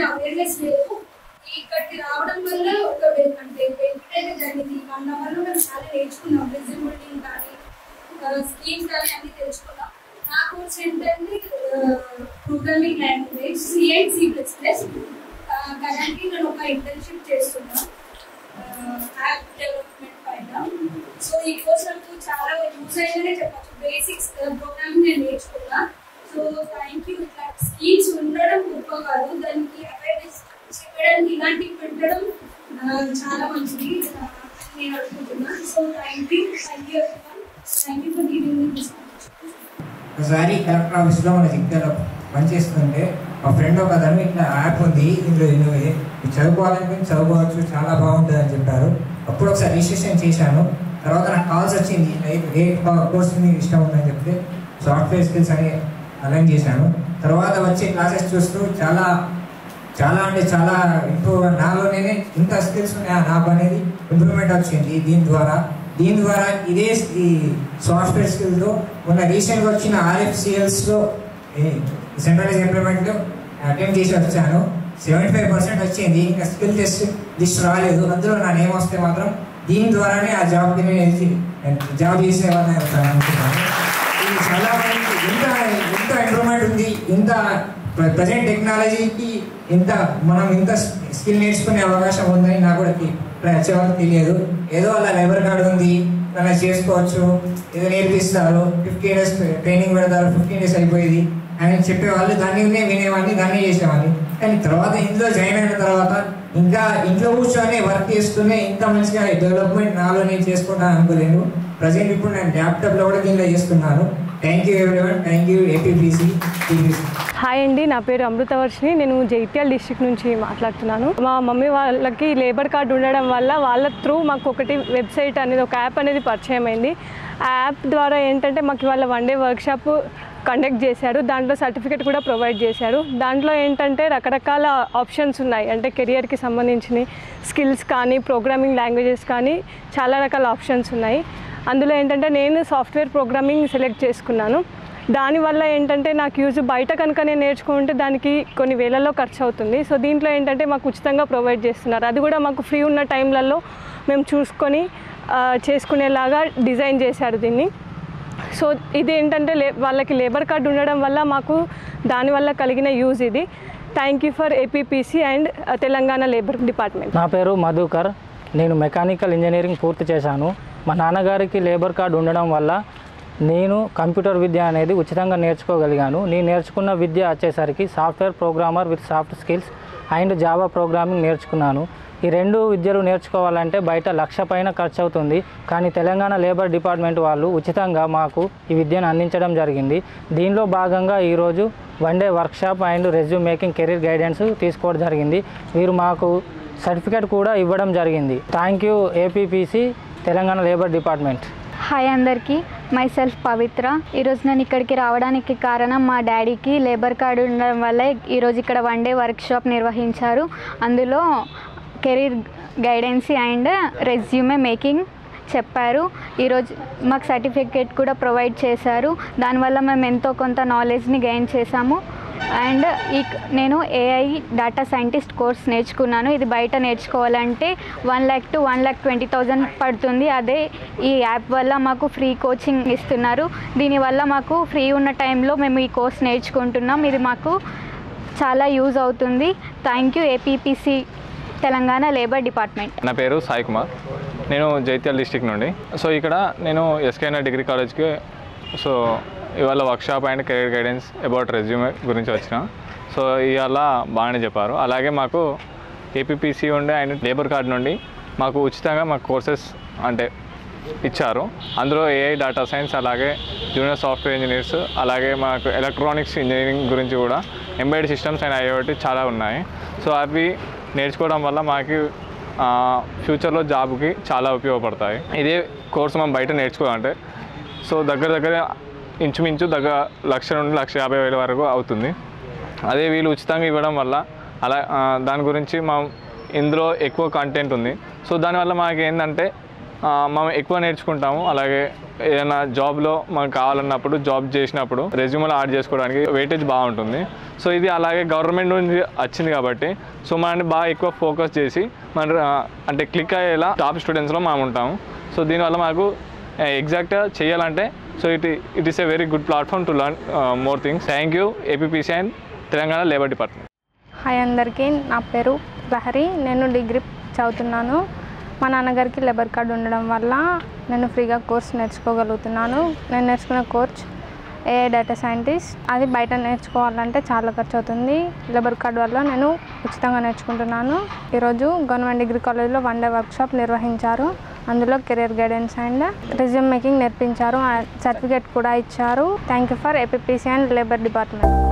Awareness లేదు. ఇక్కడికి రావడం వల్ల ఒక అంటే ఎప్పుడైతే జరిగింది 1 అవర్లో మేము చాలా నేర్చుకున్నాం. రెజ్యూమ్ బిల్డింగ్ కానీ స్కీమ్స్ కానీ అన్ని తెలుసుకున్నాం. నా కోర్స్ ఏంటంటే ప్రోగ్రామింగ్ లాంగ్వేజ్ C++. కరెంట్లీ నేను ఒక ఇంటర్న్షిప్ చేస్తున్నాను యాప్ డెవలప్మెంట్ పైన. సో ఈ కోర్స్ నాకు చాలా యూజ్ అయ్యిందనే చెప్పచ్చు. బేసిక్స్ ప్రోగ్రామింగ్ నేను నేర్చుకున్నా. So thank you. ఇట్లా స్కీమ్స్ ఉండడం గొప్ప కాదు, దానికి అవేర్నెస్ చెప్పడానికి ఇలాంటివి పెట్టడం చాలా మంచిది అని నేను అనుకుంటున్నాను. So thank you for giving me this. ఒకసారి కలెక్టర్ ఆఫీస్లో మన జిగ్గాలో పనిచేస్తుంటే మా ఫ్రెండ్ ఒక అతను ఇట్లా యాప్ ఉంది, ఇందులో నువ్వు చదువుకోవాలనుకుని చదువుకోవచ్చు, చాలా బాగుంటుంది అని చెప్పారు. అప్పుడు ఒకసారి రిజిస్ట్రేషన్ చేశాను. తర్వాత నాకు కాల్స్ వచ్చింది, ఏ కోర్స్ మీకు ఇష్టం ఉందని చెప్తే సాఫ్ట్వేర్ స్కిల్స్ అని అలైన్ చేశాను. తర్వాత వచ్చే క్లాసెస్ చూస్తూ చాలా చాలా అంటే చాలా ఇంప్రూవ్, నాలోనే ఇంత స్కిల్స్ ఉన్నాయా నాకు అనేది ఇంప్రూవ్మెంట్ వచ్చింది దీని ద్వారా. ఇదే ఈ సాఫ్ట్వేర్ స్కిల్తో మొన్న రీసెంట్గా వచ్చిన RFCLస్లో సెంట్రలైజ్ ఇంప్లిమెంట్ అటెంప్ట్ చేసి వచ్చాను. 75% వచ్చింది. ఇంకా స్కిల్ టెస్ట్ లిస్ట్ రాలేదు. అందులో నా నేమ్ వస్తే మాత్రం దీని ద్వారానే ఆ జాబ్కి జాబ్ చేసేవాళ్ళని అనుకుంటున్నాను. ఇది చాలా ఇంత ఇంప్రూవ్మెంట్ ఉంది. ఇంత ప్రజెంట్ టెక్నాలజీకి మనం ఇంత స్కిల్ నేర్చుకునే అవకాశం ఉందని నాకు కూడా వచ్చేవాళ్ళకి తెలియదు. ఏదో అలా లేబర్ కార్డు ఉంది, అలా చేసుకోవచ్చు, ఏదో నేర్పిస్తారు, 15 days ట్రైనింగ్ పెడతారు, 15 days అయిపోయేది అని చెప్పేవాళ్ళు. దాన్ని వినేవాడిని, దాన్ని చేసేవాడిని. కానీ తర్వాత ఇందులో జాయిన్ అయిన తర్వాత ఇంకా ఇంట్లో కూర్చొని వర్క్ చేస్తూనే ఇంత మంచిగా డెవలప్మెంట్ నాలో నేను చేసుకుంటాను అనుకోలేను. ప్రజెంట్ ఇప్పుడు నేను ల్యాప్టాప్లో కూడా దీనిలో చేస్తున్నాను. Thank you everyone. Thank you APPC. Hi అండి, నా పేరు అమృతవర్షిని. నేను జైత్యాల డిస్ట్రిక్ట్ నుంచి మాట్లాడుతున్నాను. మా మమ్మీ వాళ్ళకి లేబర్ కార్డు ఉండడం వల్ల వాళ్ళ త్రూ మాకు ఒకటి వెబ్సైట్ అనేది, ఒక యాప్ అనేది పరిచయం అయింది. ఆ యాప్ ద్వారా ఏంటంటే మాకు ఇవాళ 1 day వర్క్షాప్ కండక్ట్ చేశారు. దాంట్లో సర్టిఫికేట్ కూడా ప్రొవైడ్ చేశారు. దాంట్లో ఏంటంటే రకరకాల ఆప్షన్స్ ఉన్నాయి. అంటే కెరియర్కి సంబంధించిన స్కిల్స్ కానీ, ప్రోగ్రామింగ్ లాంగ్వేజెస్ కానీ చాలా రకాల ఆప్షన్స్ ఉన్నాయి. అందులో ఏంటంటే నేను సాఫ్ట్వేర్ ప్రోగ్రామింగ్ సెలెక్ట్ చేసుకున్నాను. దానివల్ల ఏంటంటే నాకు యూజ్ బయట కనుక నేను నేర్చుకుంటే దానికి కొన్ని వేలలో ఖర్చు అవుతుంది. సో దీంట్లో ఏంటంటే మాకు ఉచితంగా ప్రొవైడ్ చేస్తున్నారు. అది కూడా మాకు ఫ్రీ ఉన్న టైంలలో మేము చూసుకొని చేసుకునేలాగా డిజైన్ చేశారు దీన్ని. సో ఇది ఏంటంటే వాళ్ళకి లేబర్ కార్డు ఉండడం వల్ల మాకు దానివల్ల కలిగిన యూజ్ ఇది. Thank you for APPC and Telangana labour department. నా పేరు మధుకర్. నేను మెకానికల్ ఇంజనీరింగ్ పూర్తి చేశాను. మా నాన్నగారికి లేబర్ కార్డు ఉండడం వల్ల నేను కంప్యూటర్ విద్య అనేది ఉచితంగా నేర్చుకోగలిగాను. నేను నేర్చుకున్న విద్య వచ్చేసరికి software programmer with soft skills and Java programming నేర్చుకున్నాను. ఈ 2 విద్యలు నేర్చుకోవాలంటే బయట 1,00,000 పైన ఖర్చు అవుతుంది. కానీ తెలంగాణ లేబర్ డిపార్ట్మెంట్ వాళ్ళు ఉచితంగా మాకు ఈ విద్యను అందించడం జరిగింది. దీనిలో భాగంగా ఈరోజు 1 day workshop and resume making career guidance తీసుకోవడం జరిగింది. వీరు మాకు సర్టిఫికేట్ కూడా ఇవ్వడం జరిగింది. Thank you APPC Telangana labour department. Hi అందరికీ, మై సెల్ఫ్ పవిత్ర. ఈరోజు నేను ఇక్కడికి రావడానికి కారణం మా డాడీకి లేబర్ కార్డు ఉండడం వల్ల ఈరోజు ఇక్కడ 1 day వర్క్షాప్ నిర్వహించారు. అందులో career guidance and resume making చెప్పారు. ఈరోజు మాకు సర్టిఫికేట్ కూడా ప్రొవైడ్ చేశారు. దానివల్ల మేము ఎంతో కొంత నాలెడ్జ్ని గెయిన్ చేశాము. అండ్ నేను AI డేటా సైంటిస్ట్ కోర్స్ నేర్చుకున్నాను. ఇది బయట నేర్చుకోవాలంటే 1 lakh to 1,20,000 పడుతుంది. అదే ఈ యాప్ వల్ల మాకు ఫ్రీ కోచింగ్ ఇస్తున్నారు. దీనివల్ల మాకు ఫ్రీ ఉన్న టైంలో మేము ఈ కోర్స్ నేర్చుకుంటున్నాం. ఇది మాకు చాలా యూజ్ అవుతుంది. Thank you APPC Telangana labour department. నా పేరు సాయి కుమార్. నేను జైత్యాల డిస్ట్రిక్ట్ నుండి. సో ఇక్కడ నేను SKNR డిగ్రీ కాలేజ్కి ఇవాళ workshop and career guidance about resume గురించి వచ్చిన. సో ఇవాళ బాగానే చెప్పారు. అలాగే మాకు APPC ఉండే అండ్ లేబర్ కార్డు నుండి మాకు ఉచితంగా మాకు కోర్సెస్ అంటే ఇచ్చారు. అందులో AI డేటా సైన్స్, అలాగే జూనియర్ సాఫ్ట్వేర్ ఇంజనీర్స్, అలాగే మాకు ఎలక్ట్రానిక్స్ ఇంజనీరింగ్ గురించి కూడా ఎంబెడెడ్ సిస్టమ్స్ అండ్ IoT చాలా ఉన్నాయి. సో అవి నేర్చుకోవడం వల్ల మాకు ఫ్యూచర్లో జాబ్కి చాలా ఉపయోగపడతాయి. ఇదే కోర్సు మనం బయట నేర్చుకోవాలంటే సో దగ్గర ఇంచుమించు 1,00,000 నుండి 1,50,000 వరకు అవుతుంది. అదే వీళ్ళు ఉచితంగా ఇవ్వడం వల్ల దాని గురించి ఇందులో ఎక్కువ కంటెంట్ ఉంది. సో దానివల్ల మాకు ఏంటంటే మనం ఎక్కువ నేర్చుకుంటాము. అలాగే ఏదైనా జాబ్లో మనకు కావాలన్నప్పుడు జాబ్ చేసినప్పుడు రెజ్యూమ్లో యాడ్ చేసుకోవడానికి వెయిటేజ్ బాగుంటుంది. సో ఇది అలాగే గవర్నమెంట్ నుంచి వచ్చింది కాబట్టి సో మనని బాగా ఎక్కువ ఫోకస్ చేసి మన అంటే క్లిక్ అయ్యేలా టాప్ స్టూడెంట్స్లో మనం ఉంటాము. సో దీనివల్ల మాకు ఎగ్జాక్ట్గా చేయాలంటే so it is a very good platform to learn more things. Thank you APPC and Telangana labour department. Hi అందరికీ, నా పేరు లహరి. నేను డిగ్రీ చదువుతున్నాను. మా నాన్నగారికి లేబర్ కార్డు ఉండడం వల్ల నేను ఫ్రీగా కోర్స్ నేర్చుకోగలుగుతున్నాను. నేను నేర్చుకున్న కోర్స్ ఏఐ డేటా సైంటిస్ట్. అది బయట నేర్చుకోవాలంటే చాలా ఖర్చు అవుతుంది. లేబర్ కార్డు వల్ల నేను ఉచితంగా నేర్చుకుంటున్నాను. ఈరోజు గవర్నమెంట్ డిగ్రీ కాలేజ్లో 1 డే వర్క్షాప్ నిర్వహించారు. అందులో career guidance and resume making నేర్పించారు. సర్టిఫికేట్ కూడా ఇచ్చారు. Thank you for APPC and labour department.